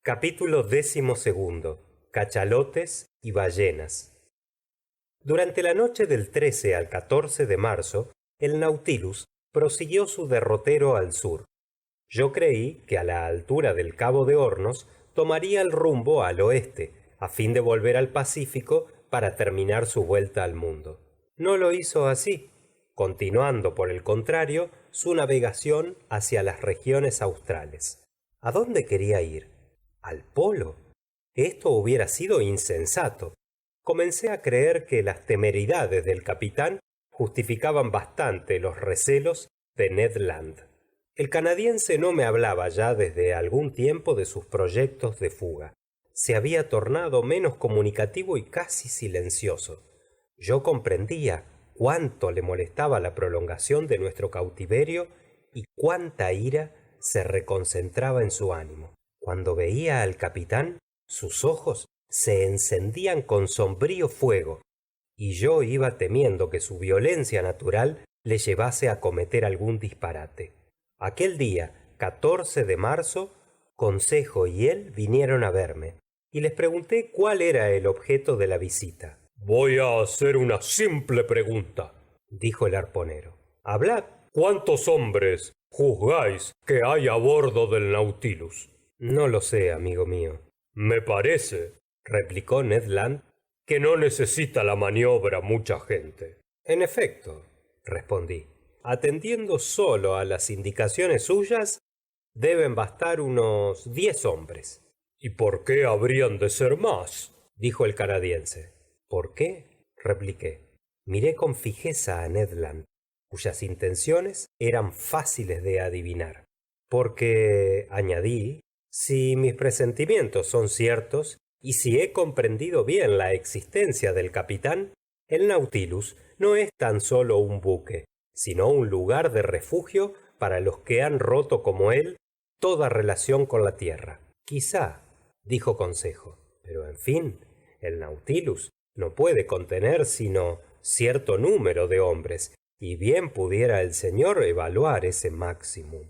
Capítulo XII. Cachalotes y ballenas. Durante la noche del 13 al 14 de marzo, el Nautilus prosiguió su derrotero al sur. Yo creí que a la altura del Cabo de Hornos tomaría el rumbo al oeste, a fin de volver al Pacífico para terminar su vuelta al mundo. No lo hizo así, continuando por el contrario su navegación hacia las regiones australes. ¿A dónde quería ir? ¿Al polo? Esto hubiera sido insensato. Comencé a creer que las temeridades del capitán justificaban bastante los recelos de Ned Land. El canadiense no me hablaba ya desde algún tiempo de sus proyectos de fuga. Se había tornado menos comunicativo y casi silencioso. Yo comprendía cuánto le molestaba la prolongación de nuestro cautiverio y cuánta ira se reconcentraba en su ánimo. Cuando veía al capitán, sus ojos se encendían con sombrío fuego, y yo iba temiendo que su violencia natural le llevase a cometer algún disparate. Aquel día, 14 de marzo, Consejo y él vinieron a verme, y les pregunté cuál era el objeto de la visita. Voy a hacer una simple pregunta, dijo el arponero. Hablad. ¿Cuántos hombres juzgáis que hay a bordo del Nautilus? No lo sé, amigo mío. Me parece, replicó Ned Land, que no necesita la maniobra mucha gente. En efecto, respondí, atendiendo solo a las indicaciones suyas, deben bastar unos 10 hombres. ¿Y por qué habrían de ser más? Dijo el canadiense. ¿Por qué? Repliqué. Miré con fijeza a Ned Land, cuyas intenciones eran fáciles de adivinar. Porque, añadí, si mis presentimientos son ciertos, y si he comprendido bien la existencia del capitán, el Nautilus no es tan solo un buque, sino un lugar de refugio para los que han roto como él toda relación con la tierra. Quizá, dijo Consejo, pero en fin, el Nautilus no puede contener sino cierto número de hombres, y bien pudiera el señor evaluar ese máximo.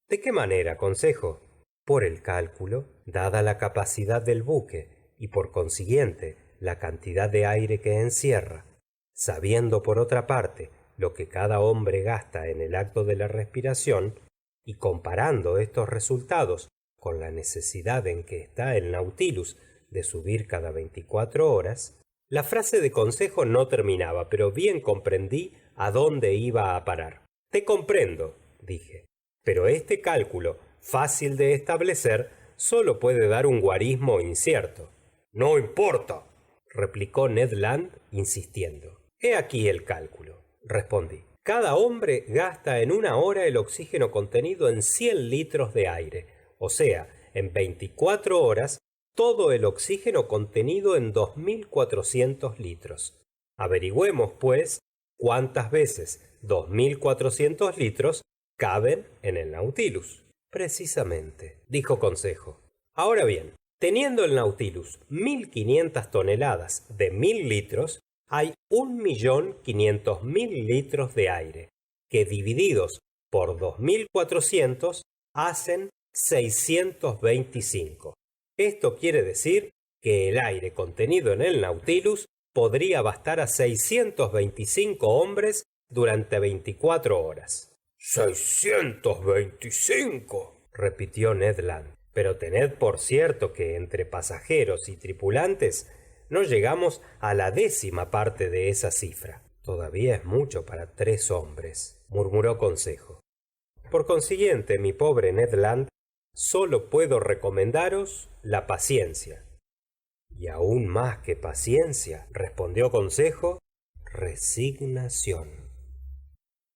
¿De qué manera, Consejo? Por el cálculo, dada la capacidad del buque, y por consiguiente la cantidad de aire que encierra, sabiendo por otra parte lo que cada hombre gasta en el acto de la respiración, y comparando estos resultados con la necesidad en que está el Nautilus de subir cada 24 horas, la frase de Consejo no terminaba, pero bien comprendí a dónde iba a parar. Te comprendo, dije, pero este cálculo, fácil de establecer, solo puede dar un guarismo incierto. No importa, replicó Ned Land, insistiendo. He aquí el cálculo, respondí. Cada hombre gasta en una hora el oxígeno contenido en 100 litros de aire, o sea, en 24 horas, todo el oxígeno contenido en 2400 litros. Averigüemos, pues, cuántas veces 2400 litros caben en el Nautilus. Precisamente, dijo Consejo. Ahora bien, teniendo el Nautilus 1500 toneladas de 1000 litros, hay 1.500.000 litros de aire, que divididos por 2400 hacen 625. Esto quiere decir que el aire contenido en el Nautilus podría bastar a 625 hombres durante 24 horas. ¿625? repitió Ned Land. Pero tened por cierto que entre pasajeros y tripulantes no llegamos a la 10ª parte de esa cifra. Todavía es mucho para 3 hombres, murmuró Consejo. Por consiguiente, mi pobre Ned Land, solo puedo recomendaros la paciencia. Y aún más que paciencia, respondió Consejo, resignación.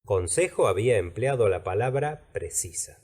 Consejo había empleado la palabra precisa.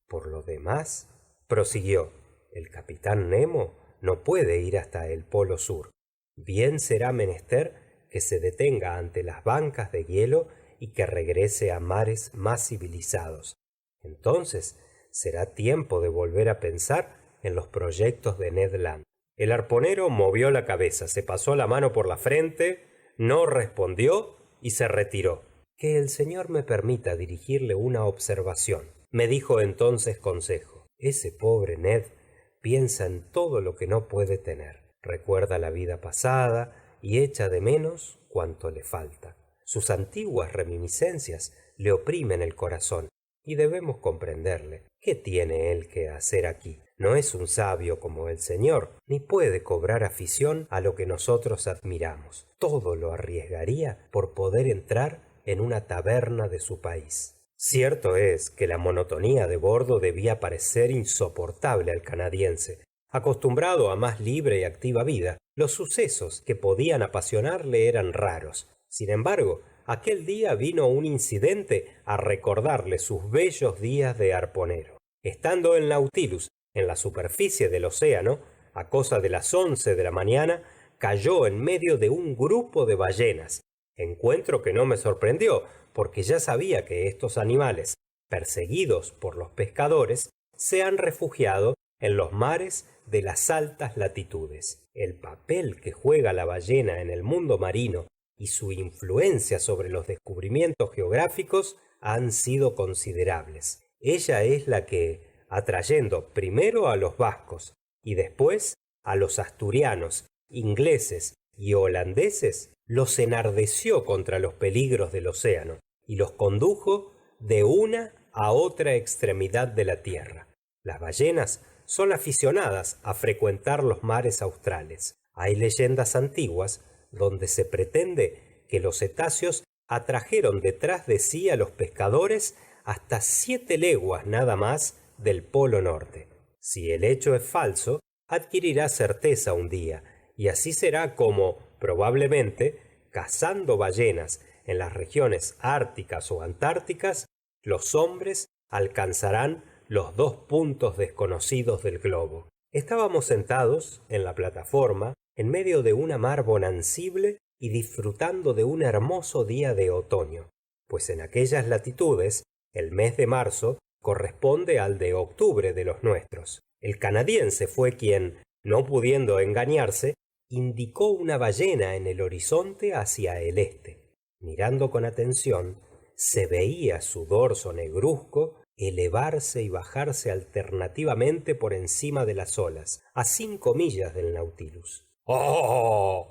Por lo demás, prosiguió, el capitán Nemo no puede ir hasta el polo sur. Bien será menester que se detenga ante las bancas de hielo y que regrese a mares más civilizados. Entonces será tiempo de volver a pensar en los proyectos de Ned Land. El arponero movió la cabeza, se pasó la mano por la frente, no respondió y se retiró. Que el señor me permita dirigirle una observación, me dijo entonces Consejo. Ese pobre Ned piensa en todo lo que no puede tener. Recuerda la vida pasada y echa de menos cuanto le falta. Sus antiguas reminiscencias le oprimen el corazón y debemos comprenderle. ¿Qué tiene él que hacer aquí? No es un sabio como el señor, ni puede cobrar afición a lo que nosotros admiramos. Todo lo arriesgaría por poder entrar en una taberna de su país. Cierto es que la monotonía de bordo debía parecer insoportable al canadiense. Acostumbrado a más libre y activa vida, los sucesos que podían apasionarle eran raros. Sin embargo, aquel día vino un incidente a recordarle sus bellos días de arponero. Estando el Nautilus en la superficie del océano, a cosa de las 11 de la mañana, cayó en medio de un grupo de ballenas, encuentro que no me sorprendió, porque ya sabía que estos animales, perseguidos por los pescadores, se han refugiado en los mares de las altas latitudes. El papel que juega la ballena en el mundo marino y su influencia sobre los descubrimientos geográficos han sido considerables. Ella es la que, atrayendo primero a los vascos y después a los asturianos, ingleses y holandeses, los enardeció contra los peligros del océano y los condujo de una a otra extremidad de la tierra. Las ballenas son aficionadas a frecuentar los mares australes. Hay leyendas antiguas donde se pretende que los cetáceos atrajeron detrás de sí a los pescadores hasta 7 leguas nada más del Polo Norte. Si el hecho es falso, adquirirá certeza un día, y así será como, probablemente, cazando ballenas en las regiones árticas o antárticas, los hombres alcanzarán los 2 puntos desconocidos del globo. Estábamos sentados en la plataforma en medio de una mar bonancible y disfrutando de un hermoso día de otoño, pues en aquellas latitudes el mes de marzo corresponde al de octubre de los nuestros. El canadiense fue quien, no pudiendo engañarse, indicó una ballena en el horizonte hacia el este. Mirando con atención, se veía su dorso negruzco elevarse y bajarse alternativamente por encima de las olas, a 5 millas del Nautilus. ¡Ah!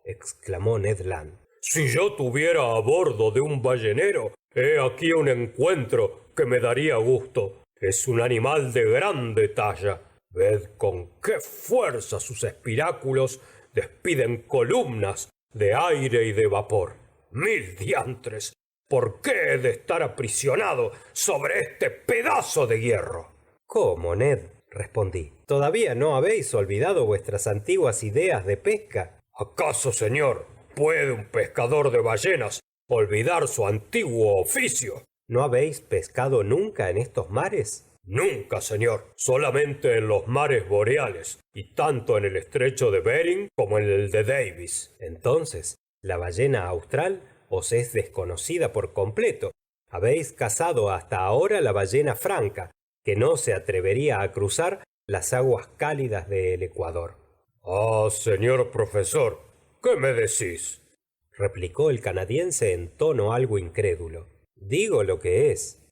Exclamó Ned Land. Si yo tuviera a bordo de un ballenero, he aquí un encuentro que me daría gusto. Es un animal de grande talla. Ved con qué fuerza sus espiráculos despiden columnas de aire y de vapor. ¡Mil diantres! ¿Por qué he de estar aprisionado sobre este pedazo de hierro? ¿Cómo, Ned? Respondí. ¿Todavía no habéis olvidado vuestras antiguas ideas de pesca? ¿Acaso, señor, puede un pescador de ballenas olvidar su antiguo oficio? ¿No habéis pescado nunca en estos mares? Nunca, señor, solamente en los mares boreales, y tanto en el estrecho de Bering como en el de Davis. Entonces, la ballena austral os es desconocida por completo. Habéis cazado hasta ahora la ballena franca, que no se atrevería a cruzar las aguas cálidas del Ecuador. Ah, señor profesor, ¿qué me decís? Replicó el canadiense en tono algo incrédulo. Digo lo que es.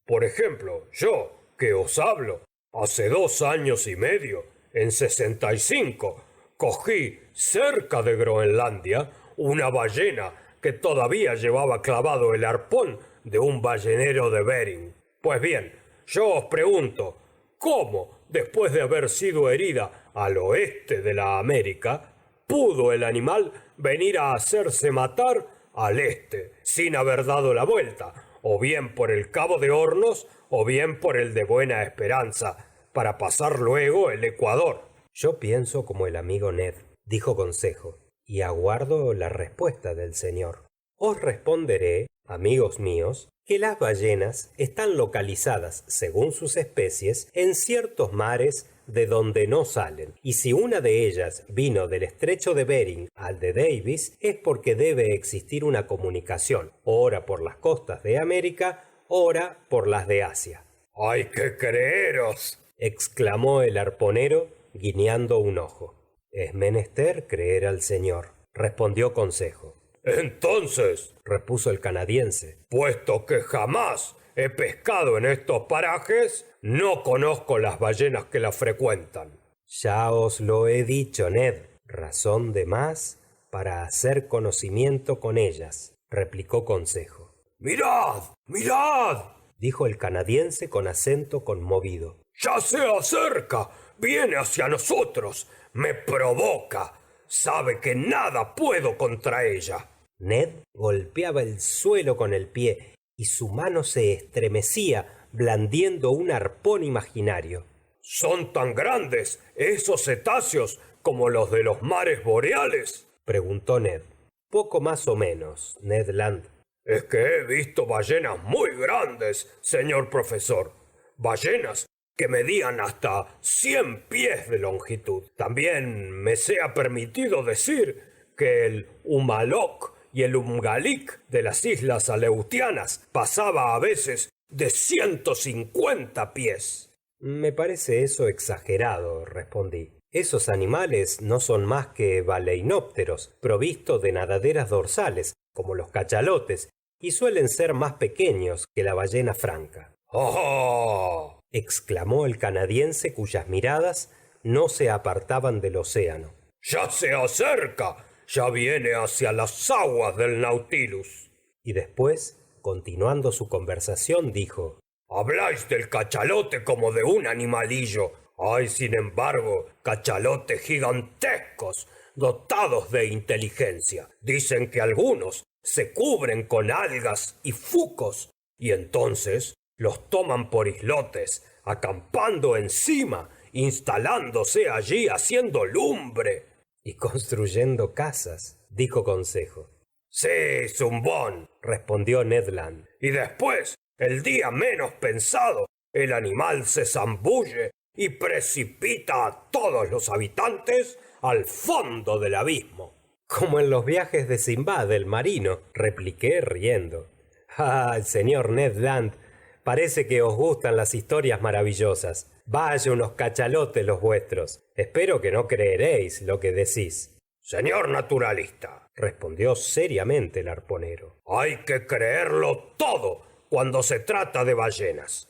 Por ejemplo, yo, que os hablo, hace 2 años y medio, en 65, cogí cerca de Groenlandia una ballena que todavía llevaba clavado el arpón de un ballenero de Bering. Pues bien, yo os pregunto, ¿cómo, después de haber sido herida al oeste de la América, pudo el animal venir a hacerse matar al este, sin haber dado la vuelta, o bien por el Cabo de Hornos, o bien por el de Buena Esperanza, para pasar luego el Ecuador? Yo pienso como el amigo Ned, dijo Consejo, y aguardo la respuesta del señor. Os responderé, amigos míos, que las ballenas están localizadas, según sus especies, en ciertos mares de donde no salen, y si una de ellas vino del estrecho de Bering al de Davis, es porque debe existir una comunicación, ora por las costas de América, ora por las de Asia. ¡Hay que creeros!, exclamó el arponero, guiñando un ojo. Es menester creer al señor, respondió Consejo. Entonces, repuso el canadiense, puesto que jamás he pescado en estos parajes, no conozco las ballenas que la frecuentan. Ya os lo he dicho, Ned. Razón de más para hacer conocimiento con ellas, replicó Consejo. ¡Mirad! ¡Mirad! Dijo el canadiense con acento conmovido. ¡Ya se acerca! ¡Viene hacia nosotros! ¡Me provoca! Sabe que nada puedo contra ella. Ned golpeaba el suelo con el pie y su mano se estremecía blandiendo un arpón imaginario. ¿Son tan grandes esos cetáceos como los de los mares boreales? Preguntó Ned. Poco más o menos, Ned Land. Es que he visto ballenas muy grandes, señor profesor. Ballenas que medían hasta 100 pies de longitud. También me sea permitido decir que el Humalok y el Umgalik de las islas Aleutianas pasaba a veces de 150 pies. Me parece eso exagerado, respondí. Esos animales no son más que baleinópteros, provistos de nadaderas dorsales, como los cachalotes, y suelen ser más pequeños que la ballena franca. ¡Oh! Exclamó el canadiense cuyas miradas no se apartaban del océano. ¡Ya se acerca! ¡Ya viene hacia las aguas del Nautilus! Y después, continuando su conversación, dijo: Habláis del cachalote como de un animalillo. Hay, sin embargo, cachalotes gigantescos, dotados de inteligencia. Dicen que algunos se cubren con algas y fucos, y entonces los toman por islotes, acampando encima, instalándose allí haciendo lumbre. Y construyendo casas, dijo Consejo. Sí, zumbón, respondió Ned Land. Y después, el día menos pensado, el animal se zambulle y precipita a todos los habitantes al fondo del abismo. Como en los viajes de Simbad, el marino, repliqué riendo. Ah, señor Ned Land, parece que os gustan las historias maravillosas. Vaya unos cachalotes los vuestros. Espero que no creeréis lo que decís. Señor naturalista, respondió seriamente el arponero, hay que creerlo todo cuando se trata de ballenas.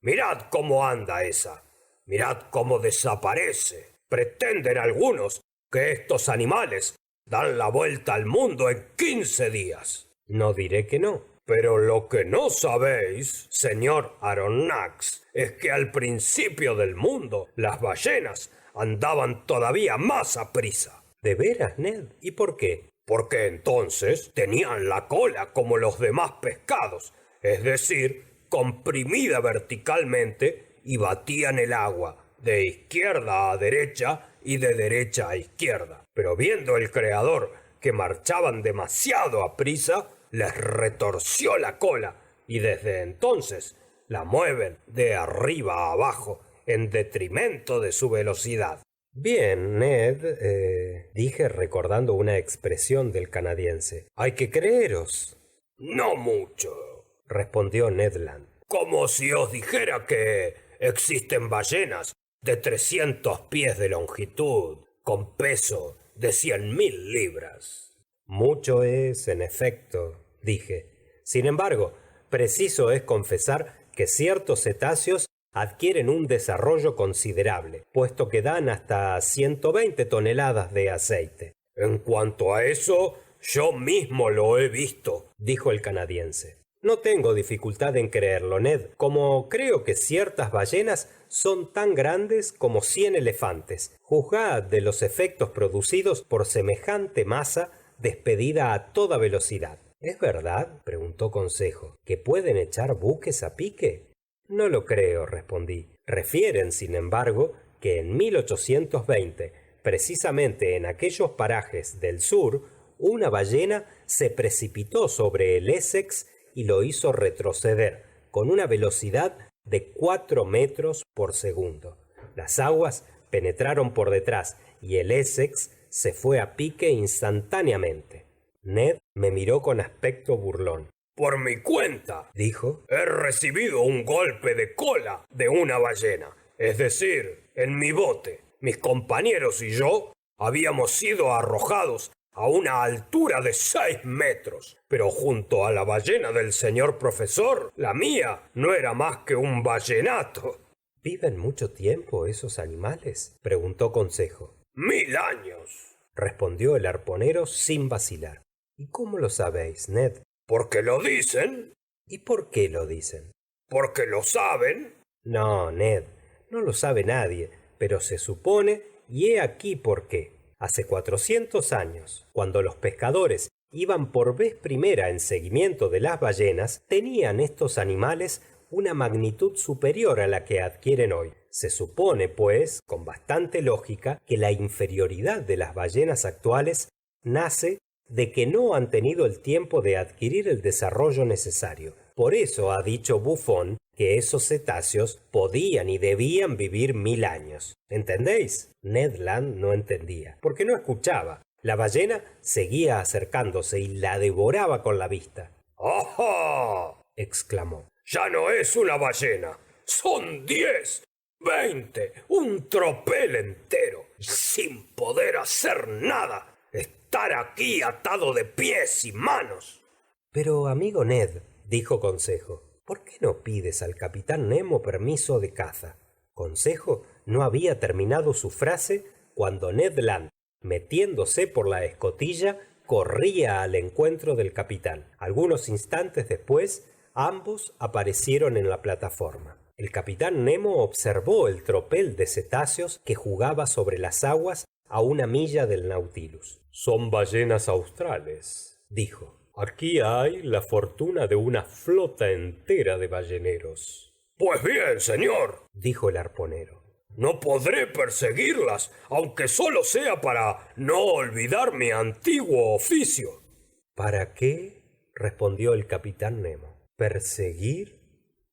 Mirad cómo anda esa. Mirad cómo desaparece. Pretenden algunos que estos animales dan la vuelta al mundo en 15 días. No diré que no. Pero lo que no sabéis, señor Aronnax, es que al principio del mundo las ballenas andaban todavía más aprisa. ¿De veras, Ned? ¿Y por qué? Porque entonces tenían la cola como los demás pescados, es decir, comprimida verticalmente, y batían el agua de izquierda a derecha y de derecha a izquierda. Pero viendo el creador que marchaban demasiado aprisa, les retorció la cola y desde entonces la mueven de arriba a abajo en detrimento de su velocidad. Bien, Ned, dije recordando una expresión del canadiense. Hay que creeros. No mucho, respondió Ned Land. Como si os dijera que existen ballenas de 300 pies de longitud con peso de 100.000 libras. Mucho es, en efecto, dije. Sin embargo, preciso es confesar que ciertos cetáceos adquieren un desarrollo considerable, puesto que dan hasta 120 toneladas de aceite. En cuanto a eso, yo mismo lo he visto, dijo el canadiense. No tengo dificultad en creerlo, Ned, como creo que ciertas ballenas son tan grandes como 100 elefantes. Juzgad de los efectos producidos por semejante masa despedida a toda velocidad. ¿Es verdad, preguntó Consejo, que pueden echar buques a pique? No lo creo, respondí. Refieren, sin embargo, que en 1820, precisamente en aquellos parajes del sur, una ballena se precipitó sobre el Essex y lo hizo retroceder con una velocidad de 4 metros por segundo. Las aguas penetraron por detrás y el Essex se fue a pique instantáneamente. Ned me miró con aspecto burlón. Por mi cuenta, dijo, he recibido un golpe de cola de una ballena. Es decir, en mi bote, mis compañeros y yo habíamos sido arrojados a una altura de 6 metros. Pero junto a la ballena del señor profesor, la mía no era más que un ballenato. ¿Viven mucho tiempo esos animales? Preguntó Consejo. 1000 años, respondió el arponero sin vacilar. ¿Y cómo lo sabéis, Ned? porque lo dicen. ¿Y por qué lo dicen? Porque lo saben. No, Ned, no lo sabe nadie, pero se supone, y he aquí por qué. Hace 400 años, cuando los pescadores iban por vez primera en seguimiento de las ballenas, tenían estos animales una magnitud superior a la que adquieren hoy. Se supone, pues, con bastante lógica, que la inferioridad de las ballenas actuales nace de que no han tenido el tiempo de adquirir el desarrollo necesario. Por eso ha dicho Buffon que esos cetáceos podían y debían vivir 1000 años. ¿Entendéis? Ned Land no entendía, porque no escuchaba. La ballena seguía acercándose y la devoraba con la vista. ¡Ajá! Exclamó. Ya no es una ballena. Son 10, 20, un tropel entero. Sin poder hacer nada. Estar aquí atado de pies y manos. Pero, amigo Ned, dijo Consejo, ¿por qué no pides al capitán Nemo permiso de caza? Consejo no había terminado su frase cuando Ned Land, metiéndose por la escotilla, corría al encuentro del capitán. Algunos instantes después, ambos aparecieron en la plataforma. El capitán Nemo observó el tropel de cetáceos que jugaba sobre las aguas a 1 milla del Nautilus. Son ballenas australes, dijo. Aquí hay la fortuna de una flota entera de balleneros. Pues bien, señor, dijo el arponero. No podré perseguirlas, aunque solo sea para no olvidar mi antiguo oficio. ¿Para qué? Respondió el capitán Nemo. ¿Perseguir?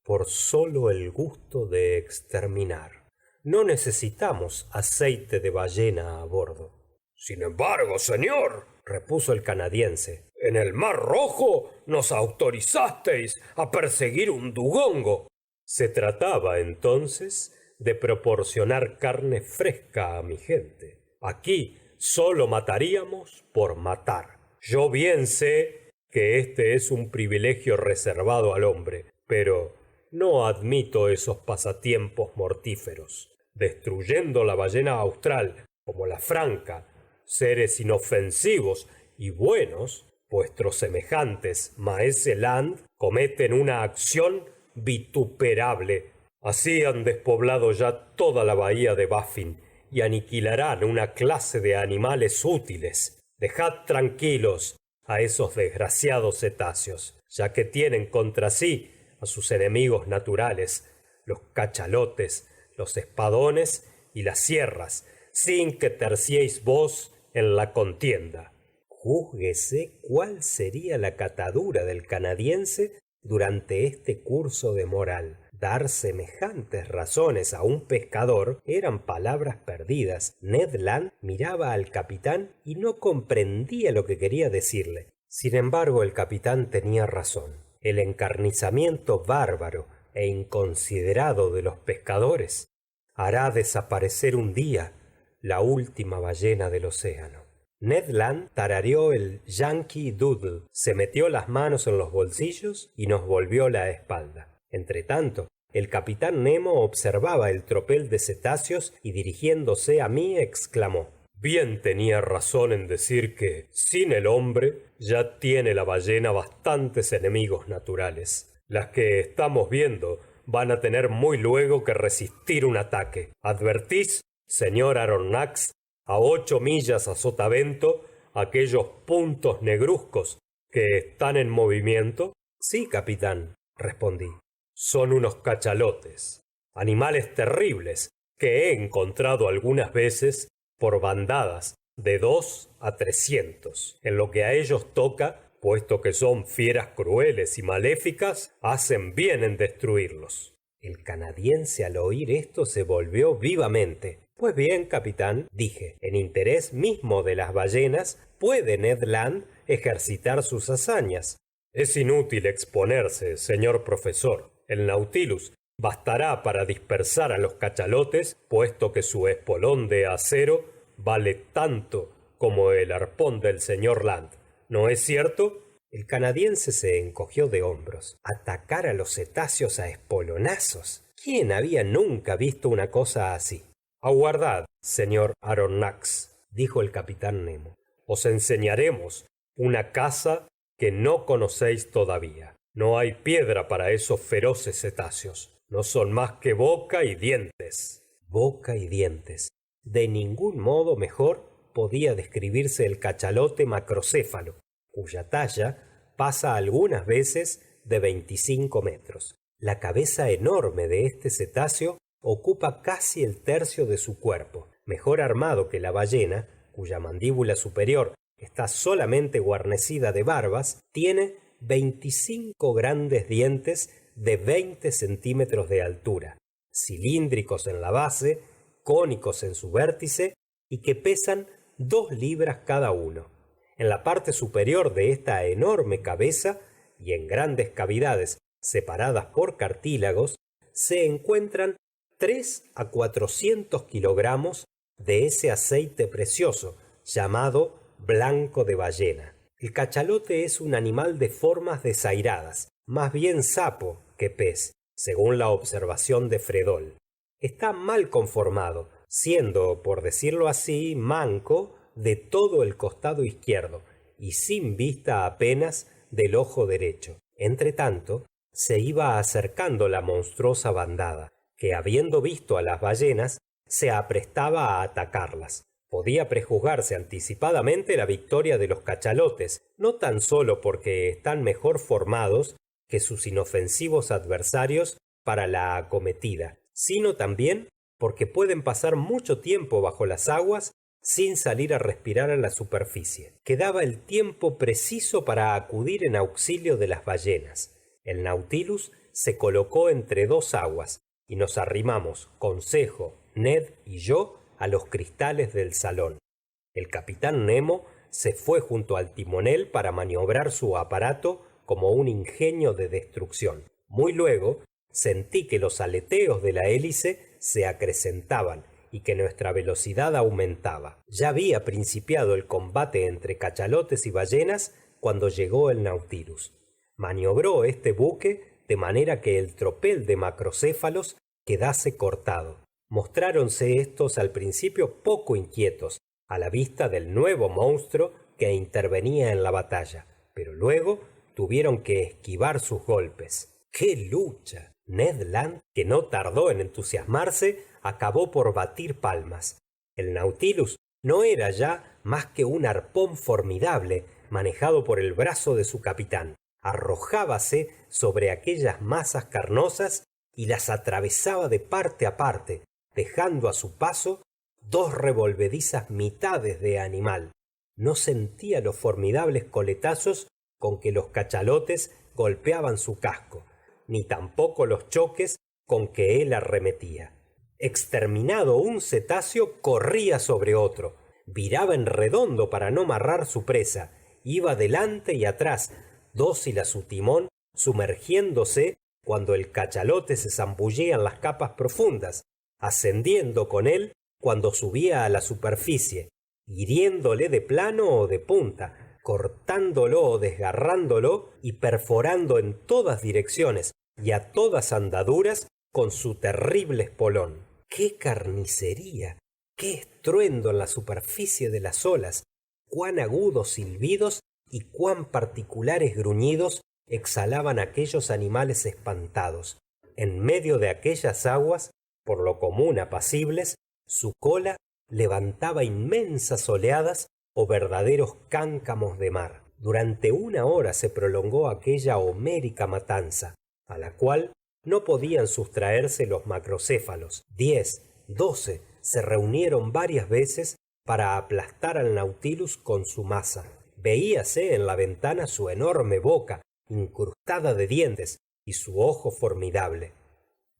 Por solo el gusto de exterminar. No necesitamos aceite de ballena a bordo. Sin embargo, señor, repuso el canadiense, en el Mar Rojo nos autorizasteis a perseguir un dugongo. Se trataba entonces de proporcionar carne fresca a mi gente. Aquí solo mataríamos por matar. Yo bien sé que este es un privilegio reservado al hombre, pero no admito esos pasatiempos mortíferos. Destruyendo la ballena austral como la franca, seres inofensivos y buenos, vuestros semejantes Maese Land cometen una acción vituperable. Así han despoblado ya toda la bahía de Baffin y aniquilarán una clase de animales útiles. Dejad tranquilos a esos desgraciados cetáceos, ya que tienen contra sí a sus enemigos naturales, los cachalotes, los espadones y las sierras, sin que terciéis vos en la contienda. Júzguese cuál sería la catadura del canadiense durante este curso de moral. Dar semejantes razones a un pescador eran palabras perdidas. Ned Land miraba al capitán y no comprendía lo que quería decirle. Sin embargo, el capitán tenía razón. El encarnizamiento bárbaro e inconsiderado de los pescadores hará desaparecer un día la última ballena del océano. Ned Land tarareó el Yankee Doodle, se metió las manos en los bolsillos y nos volvió la espalda. Entretanto, el capitán Nemo observaba el tropel de cetáceos y dirigiéndose a mí exclamó: Bien tenía razón en decir que, sin el hombre, ya tiene la ballena bastantes enemigos naturales. Las que estamos viendo van a tener muy luego que resistir un ataque. ¿Advertís, señor Aronnax, a 8 millas a sotavento, aquellos puntos negruzcos que están en movimiento? Sí, capitán, respondí. Son unos cachalotes, animales terribles que he encontrado algunas veces por bandadas de 2 a 300. En lo que a ellos toca, puesto que son fieras crueles y maléficas, hacen bien en destruirlos. El canadiense al oír esto se volvió vivamente. Pues bien, capitán, dije, en interés mismo de las ballenas, puede Ned Land ejercitar sus hazañas. Es inútil exponerse, señor profesor. El Nautilus bastará para dispersar a los cachalotes, puesto que su espolón de acero vale tanto como el arpón del señor Land. ¿No es cierto? El canadiense se encogió de hombros. Atacar a los cetáceos a espolonazos. ¿Quién había nunca visto una cosa así? Aguardad, señor Aronnax, dijo el capitán Nemo. Os enseñaremos una caza que no conocéis todavía. No hay piedra para esos feroces cetáceos. No son más que boca y dientes. Boca y dientes. De ningún modo mejor podía describirse el cachalote macrocéfalo, cuya talla pasa algunas veces de 25 metros. La cabeza enorme de este cetáceo ocupa casi el tercio de su cuerpo. Mejor armado que la ballena, cuya mandíbula superior está solamente guarnecida de barbas, tiene 25 grandes dientes de 20 centímetros de altura, cilíndricos en la base, cónicos en su vértice y que pesan 2 libras cada uno. En la parte superior de esta enorme cabeza y en grandes cavidades separadas por cartílagos se encuentran 3 a 400 kilogramos de ese aceite precioso llamado blanco de ballena. El cachalote es un animal de formas desairadas, más bien sapo que pez, según la observación de Fredol. Está mal conformado, siendo, por decirlo así, manco de todo el costado izquierdo y sin vista apenas del ojo derecho. Entretanto, se iba acercando la monstruosa bandada, que habiendo visto a las ballenas, se aprestaba a atacarlas. Podía prejuzgarse anticipadamente la victoria de los cachalotes, no tan solo porque están mejor formados que sus inofensivos adversarios para la acometida, sino también porque pueden pasar mucho tiempo bajo las aguas sin salir a respirar a la superficie. Quedaba el tiempo preciso para acudir en auxilio de las ballenas. El Nautilus se colocó entre 2 aguas y nos arrimamos, Consejo, Ned y yo, a los cristales del salón. El capitán Nemo se fue junto al timonel para maniobrar su aparato como un ingenio de destrucción. Muy luego sentí que los aleteos de la hélice se acrecentaban y que nuestra velocidad aumentaba. Ya había principiado el combate entre cachalotes y ballenas cuando llegó el Nautilus. Maniobró este buque de manera que el tropel de macrocéfalos quedase cortado. Mostráronse estos al principio poco inquietos a la vista del nuevo monstruo que intervenía en la batalla, pero luego tuvieron que esquivar sus golpes. ¡Qué lucha! Ned Land, que no tardó en entusiasmarse, acabó por batir palmas. El Nautilus no era ya más que un arpón formidable manejado por el brazo de su capitán. Arrojábase sobre aquellas masas carnosas y las atravesaba de parte a parte, dejando a su paso 2 revolvedizas mitades de animal. No sentía los formidables coletazos con que los cachalotes golpeaban su casco, ni tampoco los choques con que él arremetía. Exterminado un cetáceo, corría sobre otro, viraba en redondo para no marrar su presa, iba delante y atrás, dócil a su timón, sumergiéndose cuando el cachalote se zambullía en las capas profundas, ascendiendo con él cuando subía a la superficie, hiriéndole de plano o de punta, cortándolo o desgarrándolo y perforando en todas direcciones y a todas andaduras con su terrible espolón. ¡Qué carnicería! ¡Qué estruendo en la superficie de las olas! ¡Cuán agudos silbidos y cuán particulares gruñidos exhalaban aquellos animales espantados! En medio de aquellas aguas, por lo común apacibles, su cola levantaba inmensas oleadas o verdaderos cáncamos de mar. Durante 1 hora se prolongó aquella homérica matanza, a la cual no podían sustraerse los macrocéfalos. 10, 12 se reunieron varias veces para aplastar al Nautilus con su masa. Veíase en la ventana su enorme boca incrustada de dientes y su ojo formidable.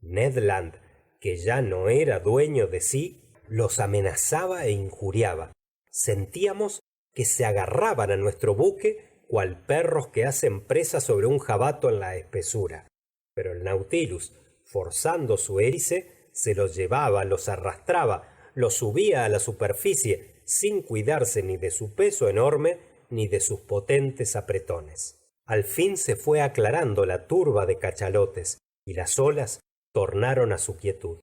Ned Land, que ya no era dueño de sí, los amenazaba e injuriaba. Sentíamos que se agarraban a nuestro buque cual perros que hacen presa sobre un jabato en la espesura. Pero el Nautilus, forzando su hélice, se los llevaba, los arrastraba, los subía a la superficie sin cuidarse ni de su peso enorme ni de sus potentes apretones. Al fin se fué aclarando la turba de cachalotes y las olas tornaron a su quietud.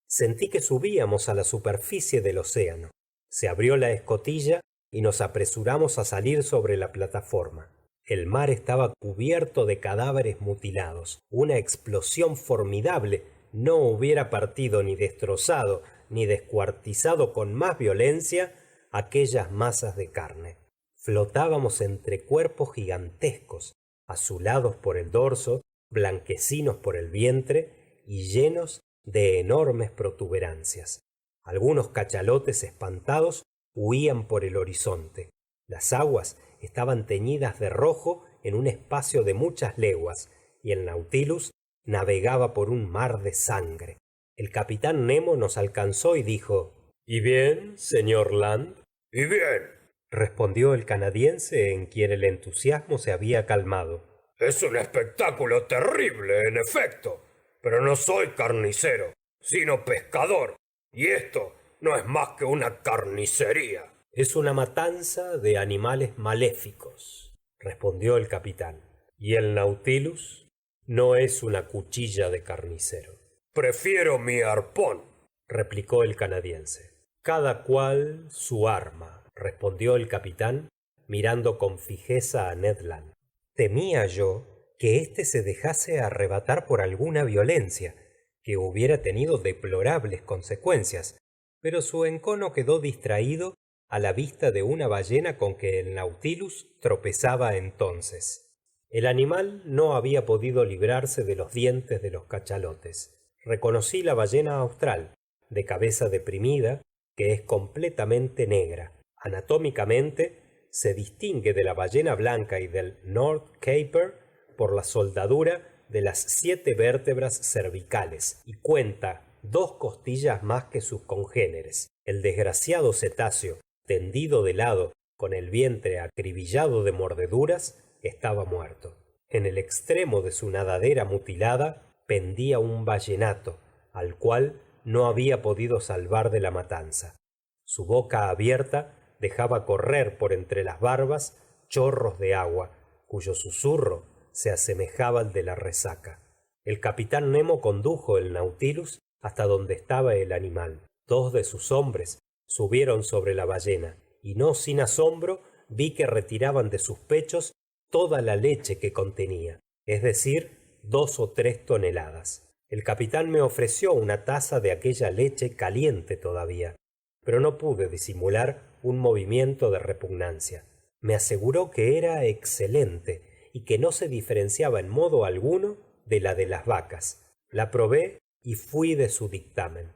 Sentí que subíamos a la superficie del océano. Se abrió la escotilla y nos apresuramos a salir sobre la plataforma. El mar estaba cubierto de cadáveres mutilados. Una explosión formidable no hubiera partido ni destrozado ni descuartizado con más violencia aquellas masas de carne. Flotábamos entre cuerpos gigantescos, azulados por el dorso, blanquecinos por el vientre y llenos de enormes protuberancias. Algunos cachalotes espantados huían por el horizonte. Las aguas estaban teñidas de rojo en un espacio de muchas leguas y el Nautilus navegaba por un mar de sangre. El capitán Nemo nos alcanzó y dijo: ¿Y bien, señor Land? Y bien, respondió el canadiense, en quien el entusiasmo se había calmado. es un espectáculo terrible, en efecto, pero no soy carnicero, sino pescador, y esto no es más que una carnicería. Es una matanza de animales maléficos, respondió el capitán. Y el Nautilus no es una cuchilla de carnicero. Prefiero mi arpón, replicó el canadiense. Cada cual su arma, respondió el capitán, mirando con fijeza a Ned Land. Temía yo que éste se dejase arrebatar por alguna violencia, que hubiera tenido deplorables consecuencias, pero su encono quedó distraído a la vista de una ballena con que el Nautilus tropezaba entonces. El animal no había podido librarse de los dientes de los cachalotes. Reconocí la ballena austral, de cabeza deprimida, que es completamente negra. Anatómicamente se distingue de la ballena blanca y del North Caper por la soldadura de las 7 vértebras cervicales y cuenta 2 costillas más que sus congéneres. El desgraciado cetáceo, tendido de lado, con el vientre acribillado de mordeduras, estaba muerto. En el extremo de su nadadera mutilada pendía un ballenato, al cual no había podido salvar de la matanza. Su boca abierta dejaba correr por entre las barbas chorros de agua, cuyo susurro se asemejaba al de la resaca. El capitán Nemo condujo el Nautilus hasta donde estaba el animal. 2 de sus hombres subieron sobre la ballena, y no sin asombro vi que retiraban de sus pechos toda la leche que contenía, es decir, 2 o 3 toneladas. El capitán me ofreció una taza de aquella leche caliente todavía, pero no pude disimular un movimiento de repugnancia. Me aseguró que era excelente y que no se diferenciaba en modo alguno de la de las vacas. La probé y fui de su dictamen.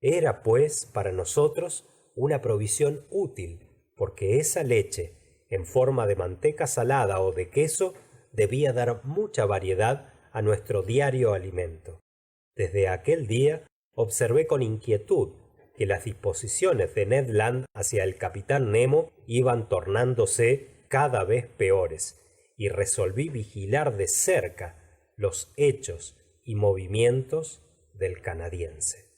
Era, pues, para nosotros una provisión útil, porque esa leche, en forma de manteca salada o de queso, debía dar mucha variedad a nuestro diario alimento. Desde aquel día observé con inquietud que las disposiciones de Ned Land hacia el capitán Nemo iban tornándose cada vez peores, y resolví vigilar de cerca los hechos y movimientos del canadiense.